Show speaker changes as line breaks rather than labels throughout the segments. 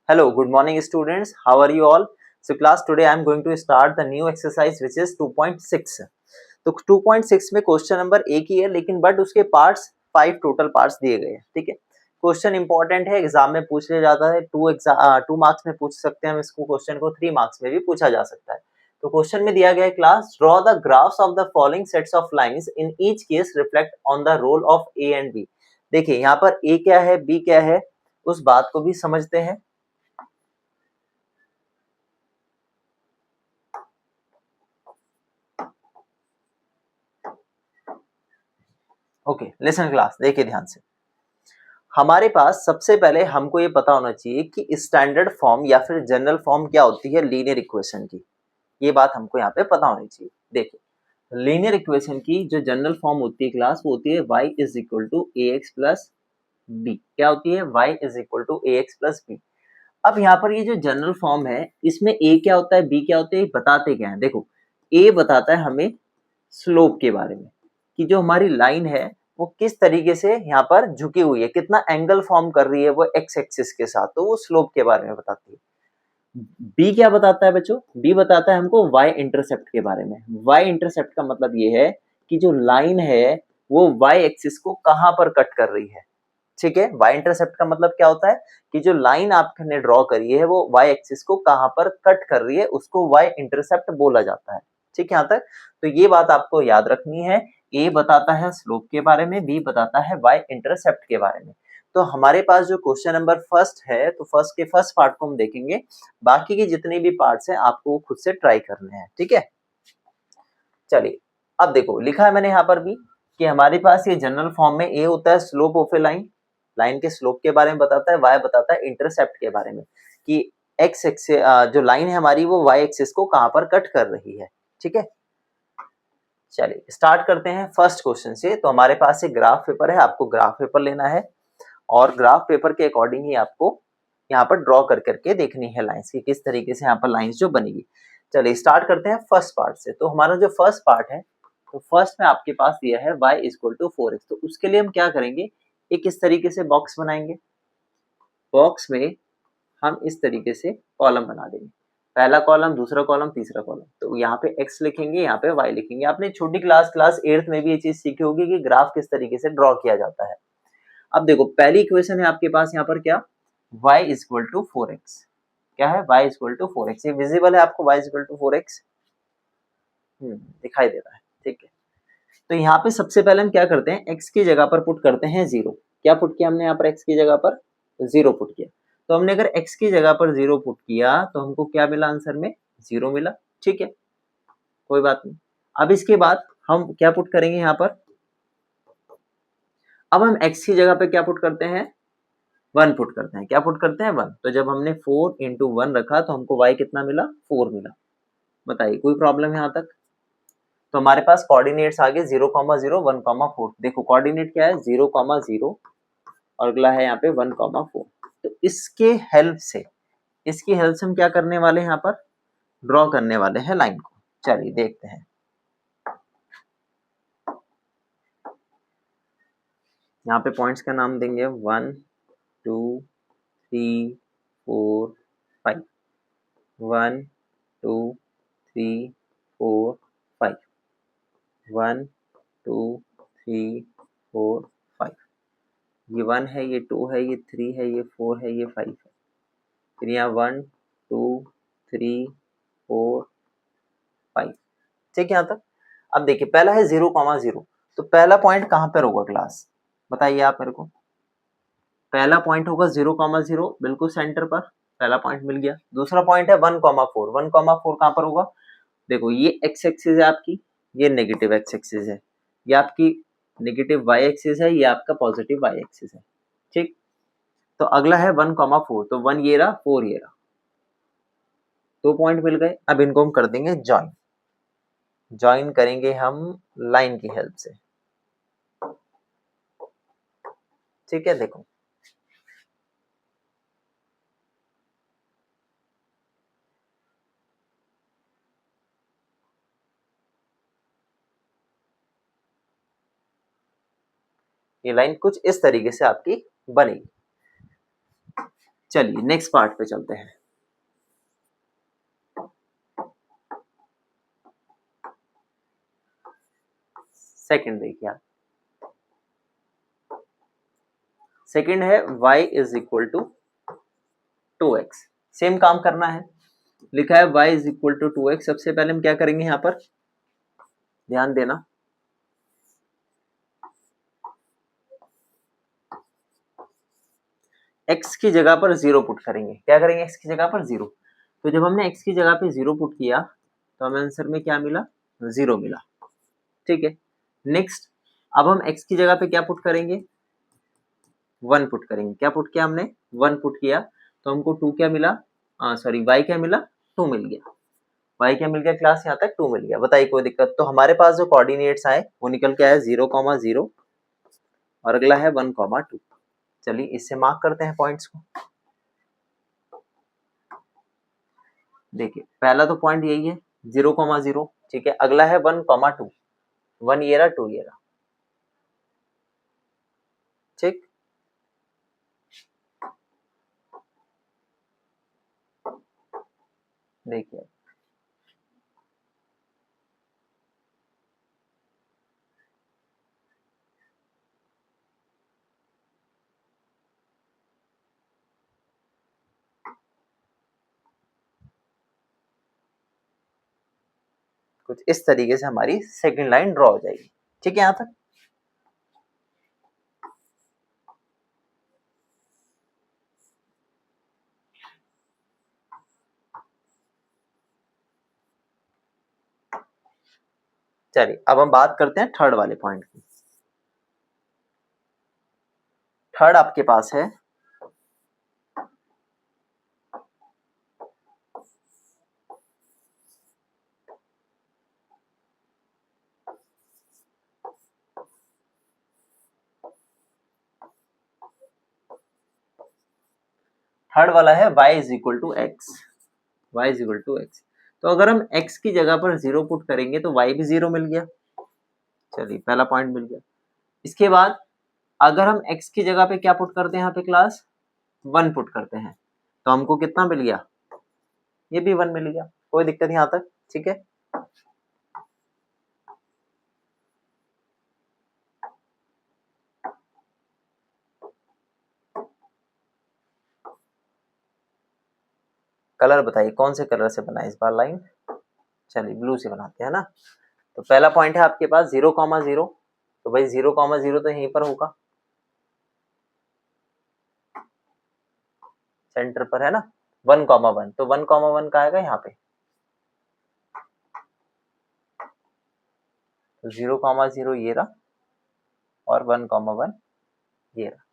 Hello, good morning students. How are you all? So class, today I am going to start the new exercise which is 2.6. तो 2.6 में question number एक ही है, लेकिन but उसके parts 5 total parts दिए गए हैं. ठीक है. क्वेश्चन इंपॉर्टेंट है, एग्जाम में पूछ लिया जाता है. 2 मार्क्स में पूछ सकते हैं हम इसको, क्वेश्चन को 3 मार्क्स में भी पूछा जा सकता है. तो क्वेश्चन में दिया गया है class, draw the graphs of the following sets of lines in each case reflect on the role of A and B. देखिए यहाँ पर ए क्या है, बी क्या है, उस बात को भी समझते हैं. ओके, लिसन क्लास, देखिए ध्यान से. हमारे पास सबसे पहले हमको ये पता होना चाहिए कि स्टैंडर्ड फॉर्म या फिर जनरल फॉर्म क्या होती है लीनियर इक्वेशन की. ये बात हमको यहाँ पे पता होनी चाहिए. देखिए, लीनियर इक्वेशन की जो जनरल फॉर्म होती है क्लास, वो होती है y is equal to A X plus B. क्या होती है? y is equal to A X plus B. अब यहाँ पर ये जो जनरल फॉर्म है, इसमें a क्या होता है, b क्या होते हैं, बताते क्या है. देखो, a बताता है हमें स्लोप के बारे में, कि जो हमारी लाइन है वो किस तरीके से यहाँ पर झुकी हुई है, कितना एंगल फॉर्म कर रही है वो एक्स एक्सिस के साथ, तो वो स्लोप के बारे में बताती है. बी क्या बताता है बच्चों? बी बताता है हमको वाई इंटरसेप्ट के बारे में. वाई इंटरसेप्ट का मतलब ये है कि जो लाइन है वो वाई एक्सिस को कहाँ पर कट कर रही है. ठीक है, वाई इंटरसेप्ट का मतलब क्या होता है कि जो लाइन आपने ड्रॉ करी है वो वाई एक्सिस को कहाँ पर कट कर रही है, उसको वाई इंटरसेप्ट बोला जाता है. ठीक है, यहाँ तक तो ये बात आपको याद रखनी है. ए बताता है स्लोप के बारे में, बी बताता है वाई इंटरसेप्ट के बारे में. तो हमारे पास जो क्वेश्चन नंबर फर्स्ट है, तो फर्स्ट के फर्स्ट पार्ट को हम देखेंगे. बाकी के जितने भी पार्ट्स हैं आपको खुद से ट्राई करने हैं. ठीक है, चलिए. अब देखो, लिखा है मैंने यहाँ पर भी कि हमारे पास ये जनरल फॉर्म में ए होता है slope of A line, line के स्लोप के बारे में बताता है. वाई बताता है इंटरसेप्ट के बारे में, कि एक्स एक्सिस जो लाइन है हमारी वो वाई एक्सिस को कहाँ पर कट कर रही है. ठीक है, चलिए स्टार्ट करते हैं फर्स्ट क्वेश्चन से. तो हमारे पास एक ग्राफ पेपर है, आपको ग्राफ पेपर लेना है और ग्राफ पेपर के अकॉर्डिंग ही आपको यहाँ पर ड्रॉ कर करके देखनी है लाइंस की, किस तरीके से यहाँ पर लाइंस जो बनेगी. चलिए स्टार्ट करते हैं फर्स्ट पार्ट से. तो हमारा जो फर्स्ट पार्ट है, तो फर्स्ट में आपके पास दिया है y इक्वल टू 4x. तो उसके लिए हम क्या करेंगे, एक इस तरीके से बॉक्स बनाएंगे. बॉक्स में हम इस तरीके से कॉलम बना देंगे, पहला कॉलम, दूसरा कॉलम, तीसरा कॉलम. तो यहाँ पे x लिखेंगे, यहाँ पे y लिखेंगे. आपने छोटी क्लास 8th में भी ये चीज सीखी होगी कि ग्राफ किस तरीके से ड्रॉ किया जाता है. अब देखो, पहली इक्वेशन है आपके पास यहाँ पर क्या, y इक्वल टू 4x. क्या है? y equal to 4x. ये विजिबल है आपको y इक्वल टू 4x? दिखाई दे रहा है. ठीक है, तो यहाँ पे सबसे पहले हम क्या करते हैं, x की जगह पर पुट करते हैं 0. क्या पुट किया हमने यहाँ पर x की जगह पर? 0 पुट किया. तो हमने अगर x की जगह पर 0 पुट किया तो हमको क्या मिला आंसर में? 0 मिला. ठीक है, कोई बात नहीं. अब इसके बाद हम क्या पुट करेंगे यहाँ पर, अब हम x की जगह पे क्या पुट करते हैं, 1 पुट करते हैं. क्या पुट करते हैं? 1. तो जब हमने 4 इंटू 1 रखा तो हमको y कितना मिला? 4 मिला. बताइए, कोई प्रॉब्लम है यहाँ तक? तो हमारे पास कोऑर्डिनेट्स आ गए 0,0, 1,4. देखो कोऑर्डिनेट क्या है, 0,0 और अगला है यहाँ पे 1,4. तो इसकी हेल्प से हम क्या करने वाले हैं, यहाँ पर ड्रॉ करने वाले हैं लाइन को. चलिए देखते हैं. यहाँ पे पॉइंट्स का नाम देंगे 1 2 3 4 5. 1 2 3 4 5. 1 2 3 4 5. ये 1 है, ये 2 है, ये 3 है, ये 4 है, ये 5 है. फिर यहाँ 1 2 3 4 5. ठीक है यहाँ तक. अब देखिए, पहला है 0,0. तो पहला पॉइंट कहाँ पर होगा क्लास, बताइए आप मेरे को. पहला पॉइंट होगा 0,0, बिल्कुल सेंटर पर. पहला पॉइंट मिल गया. दूसरा पॉइंट है 1,4. 1,4 कहाँ पर होगा? देखो, ये एक्स एक्सिस है आपकी, ये नेगेटिव एक्स एक्सिस है, ये आपकी नेगेटिव वाई एक्सिस है, ये आपका पॉजिटिव वाई एक्सिस है. ठीक, तो अगला है 1,4. तो 1 ये रहा, 4 ये रहा. 2 पॉइंट मिल गए. अब इनको हम कर देंगे ज्वाइन. ज्वाइन करेंगे हम लाइन की हेल्प से. ठीक है, देखो ये लाइन कुछ इस तरीके से आपकी बनेगी. चलिए नेक्स्ट पार्ट पे चलते हैं। सेकंड देखिए आप, सेकंड है y is equal to 2x। Same काम करना है, लिखा है y is equal to 2x। सबसे पहले हम क्या करेंगे, यहाँ पर ध्यान देना, x की जगह पर 0 पुट करेंगे। क्या करेंगे, x की जगह पर 0। तो जब हमने x की जगह पे 0 पुट किया तो हमें आंसर में क्या मिला, 0 मिला। ठीक है, नेक्स्ट अब हम x की जगह पे क्या पुट करेंगे, 1 पुट करेंगे। क्या पुट किया हमने, 1 पुट किया, तो हमको 2 क्या मिला, सॉरी y क्या मिला, 2 मिल गया। y क्या मिल गया क्लास, यहाँ तक 2 मिल गया। बताइए कोई दिक्कत। तो हमारे पास जो कोऑर्डिनेट्स आए वो निकल के आया 0,0 और अगला है 1,2। चलिए इससे मार्क करते हैं पॉइंट्स को। देखिए पहला तो पॉइंट यही है 0,0, ठीक है। अगला है 1,2, 1 ये रहा, 2 ये रहा, ठीक। देखिए कुछ इस तरीके से हमारी सेकंड लाइन ड्रॉ हो जाएगी, ठीक है यहाँ तक। चलिए अब हम बात करते हैं थर्ड वाले पॉइंट की। थर्ड आपके पास है थर्ड वाला है y is equal to X, y is equal to X. तो अगर हम x की जगह पर 0 पुट करेंगे तो y भी 0 मिल गया। चलिए पहला पॉइंट मिल गया। इसके बाद अगर हम x की जगह पे क्या पुट करते हैं, यहाँ पे क्लास 1 पुट करते हैं, तो हमको कितना मिल गया, ये भी 1 मिल गया। कोई दिक्कत यहाँ तक, ठीक है। कलर बताइए कौन से कलर से बनाए इस बार लाइन। चलिए ब्लू से बनाते हैं ना। तो पहला पॉइंट है आपके पास 0,0, तो भाई 0,0 तो यहीं पर होगा, सेंटर पर है ना। 1,1, तो 1,1 का आएगा यहाँ पे, तो 0,0 ये रहा और 1,1 ये रहा।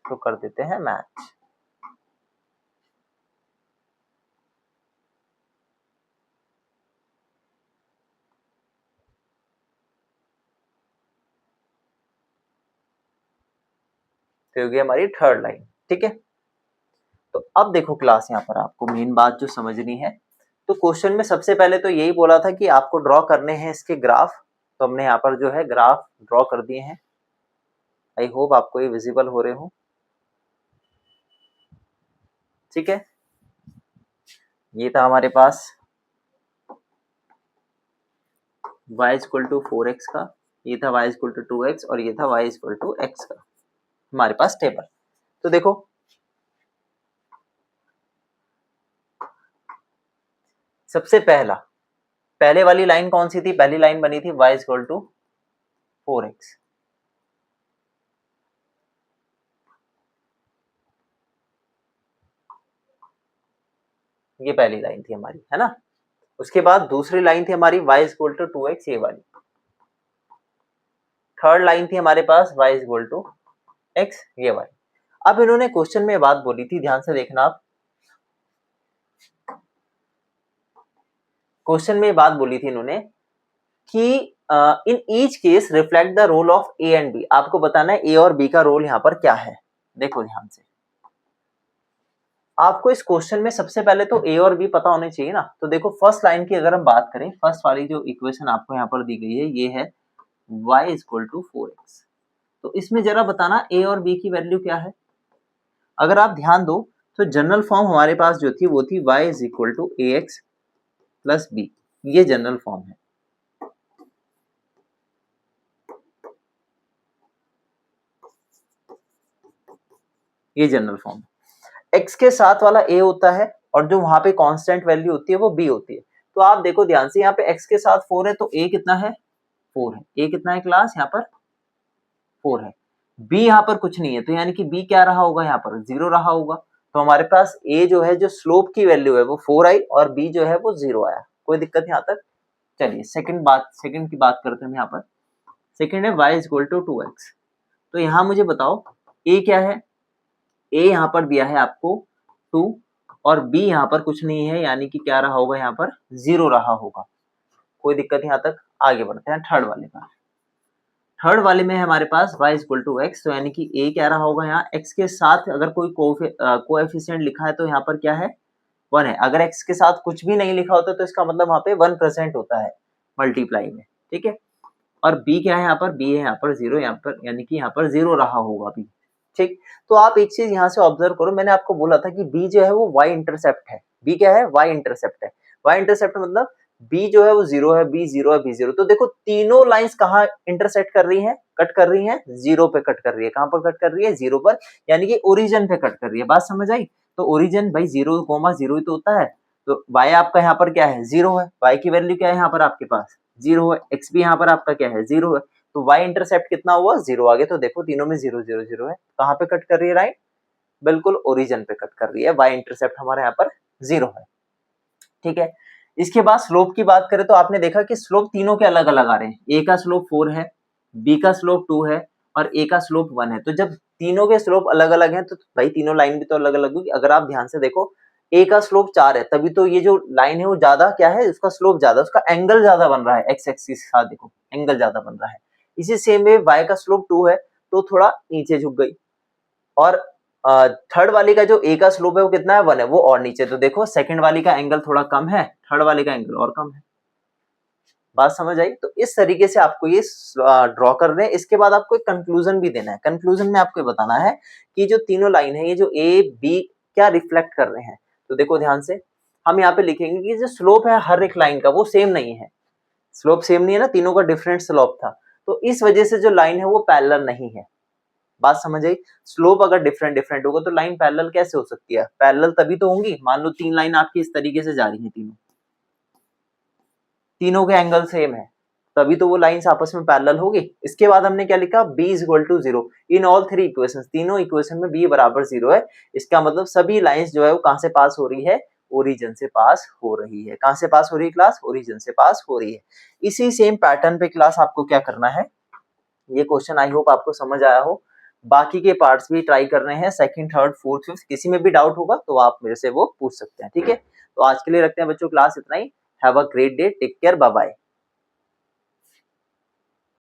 तो कर देते हैं मैच। तो होगी हमारी थर्ड लाइन, ठीक है। तो अब देखो क्लास, यहाँ पर आपको मेन बात जो समझनी है, तो क्वेश्चन में सबसे पहले तो यही बोला था कि आपको ड्रॉ करने हैं इसके ग्राफ। तो हमने यहाँ पर जो है ग्राफ ड्रॉ कर दिए हैं। आई होप आपको ये विजिबल हो रहे हो, ठीक है। ये था हमारे पास y इक्वल टू 4x का, ये था y इक्वल टू 2x और ये था y इक्वल टू x का हमारे पास टेबल। तो देखो सबसे पहले वाली लाइन कौन सी थी, पहली लाइन बनी थी y इक्वल टू 4x। ये पहली लाइन थी हमारी, है ना। उसके बाद दूसरी लाइन थी हमारी y इक्वल टू 2x, ये वाली। थर्ड लाइन थी हमारे पास y इक्वल टू x, ये वाली। अब इन्होंने क्वेश्चन में बात बोली थी, ध्यान से देखना आप, क्वेश्चन में बात बोली थी इन्होंने कि in each case reflect the role of A and B. आपको बताना है ए और बी का रोल यहाँ पर क्या है। देखो ध्यान से, आपको इस क्वेश्चन में सबसे पहले तो ए और बी पता होने चाहिए ना। तो देखो फर्स्ट लाइन की अगर हम बात करें, फर्स्ट वाली जो इक्वेशन आपको यहाँ पर दी गई है, ये है y इक्वल टू 4x। तो इसमें जरा बताना ए और बी की वैल्यू क्या है। अगर आप ध्यान दो तो जनरल फॉर्म हमारे पास जो थी वो थी y is equal to A X plus B, ये जनरल फॉर्म है। ये जनरल फॉर्म है। x के साथ वाला a होता है और जो वहां पे कांस्टेंट वैल्यू होती है वो b होती है। तो आप देखो ध्यान से, यहाँ पे x के साथ 4 है तो a कितना है, 4 है। a कितना है क्लास, यहाँ पर 4 है। b यहाँ पर कुछ नहीं है, तो यानी कि b क्या रहा होगा, यहाँ पर 0 रहा होगा। तो हमारे पास a जो है, जो स्लोप की वैल्यू है वो 4 आई और b जो है वो 0 आया। कोई दिक्कत यहाँ तक। चलिए सेकंड की बात करते हैं यहाँ पर। सेकंड है y is equal to 2x। तो यहाँ मुझे बताओ a क्या है, a यहाँ पर दिया है आपको 2 और b यहाँ पर कुछ नहीं है, यानी कि क्या रहा होगा, यहाँ पर 0 रहा होगा। कोई दिक्कत यहाँ तक। आगे बढ़ते हैं थर्ड वाले का। थर्ड वाले में हमारे पास y इक्वल टू एक्स, तो यानी कि a क्या रहा होगा, यहाँ x के साथ अगर कोई कोएफिशिएंट लिखा है तो यहाँ पर क्या है, 1 है। अगर x के साथ कुछ भी नहीं लिखा होता तो इसका मतलब वहां पे 1 प्रेजेंट होता है मल्टीप्लाई में, ठीक है। और b क्या है, यहाँ पर b है यहाँ पर 0, यहाँ पर यानी कि यहाँ पर 0 रहा होगा b, ठीक। तो आप एक चीज यहाँ से ऑब्जर्व करो, मैंने आपको बोला था कि b जो है वो y इंटरसेप्ट है। b क्या है, y इंटरसेप्ट है। y इंटरसेप्ट मतलब b जो है वो 0 है, b 0 है, b 0। तो देखो तीनों लाइंस कहाँ इंटरसेक्ट कर रही हैं, कट कर रही हैं, 0 पे कट कर रही है। कहाँ पर कट कर रही है, 0 पर, यानी कि ओरिजिन पे कट कर रही है। बात समझ आई। तो ओरिजिन भाई 0,0 ही तो होता है। तो y आपका यहाँ पर क्या है, 0 है। y की वैल्यू क्या है यहाँ पर आपके पास, 0 है। x भी यहाँ पर आपका क्या है, 0 है। तो y इंटरसेप्ट कितना हुआ, 0 आ गया। तो देखो तीनों में 0 0 0 है। कहाँ पे कट कर रही है लाइन, बिल्कुल ओरिजिन पे कट कर रही है। y इंटरसेप्ट हमारे यहाँ पर 0 है, ठीक है। इसके बाद स्लोप की बात करें तो आपने देखा कि स्लोप तीनों के अलग अलग आ रहे हैं। a का स्लोप 4 है, b का स्लोप 2 है और a का स्लोप 1 है। तो जब तीनों के स्लोप अलग अलग हैं तो भाई तीनों लाइन भी तो अलग अलग होगी। अगर आप ध्यान से देखो a का स्लोप 4 है, तभी तो ये जो लाइन है वो ज्यादा क्या है, उसका स्लोप ज्यादा, उसका एंगल ज्यादा बन रहा है। एक्स एक्सिस के साथ देखो एंगल ज्यादा बन रहा है। इसी सेम वे y का स्लोप 2 है तो थोड़ा नीचे झुक गई। और थर्ड वाली का जो a का स्लोप है वो कितना है, 1 है, वो और नीचे। तो देखो सेकंड वाली का एंगल थोड़ा कम है, थर्ड वाली का एंगल और कम है। बात समझ आई। तो इस तरीके से आपको ये ड्रॉ कर रहे हैं। इसके बाद आपको एक कंक्लूजन भी देना है। कंक्लूजन में आपको बताना है कि जो तीनों लाइन है, ये जो a b क्या रिफ्लेक्ट कर रहे हैं। तो देखो ध्यान से, हम यहाँ पे लिखेंगे कि जो स्लोप है हर एक लाइन का वो सेम नहीं है। स्लोप सेम नहीं है ना, तीनों का डिफरेंट स्लोप था। तो इस वजह से जो लाइन है वो पैरेलल नहीं है। बात समझ आई। स्लोप अगर डिफरेंट डिफरेंट होगा तो लाइन पैरेलल कैसे हो सकती है, पैरेलल तभी तो होंगी। मान लो 3 लाइन आपकी इस तरीके से जा रही है, तीनों के एंगल सेम है, तभी तो वो लाइंस आपस में पैरेलल होगी। इसके बाद हमने क्या लिखा, b is equal to 0 in all 3 equations. तीनों इक्वेशन में b बराबर 0 है। इसका मतलब सभी लाइंस जो है वो कहां से पास हो रही है, ओरिजिन से पास हो रही है। कहां से पास हो रही है क्लास, ओरिजिन से पास हो रही है। इसी सेम पैटर्न पे क्लास आपको क्या करना है, ये क्वेश्चन आई होप आपको समझ आया हो। बाकी के पार्ट्स भी ट्राई कर रहे हैं, सेकंड थर्ड फोर्थ फिफ्थ, किसी में भी डाउट होगा तो आप मेरे से वो पूछ सकते हैं, ठीक है। तो आज के लिए रखते हैं बच्चों क्लास इतना ही। Have a great day, take care, bye bye.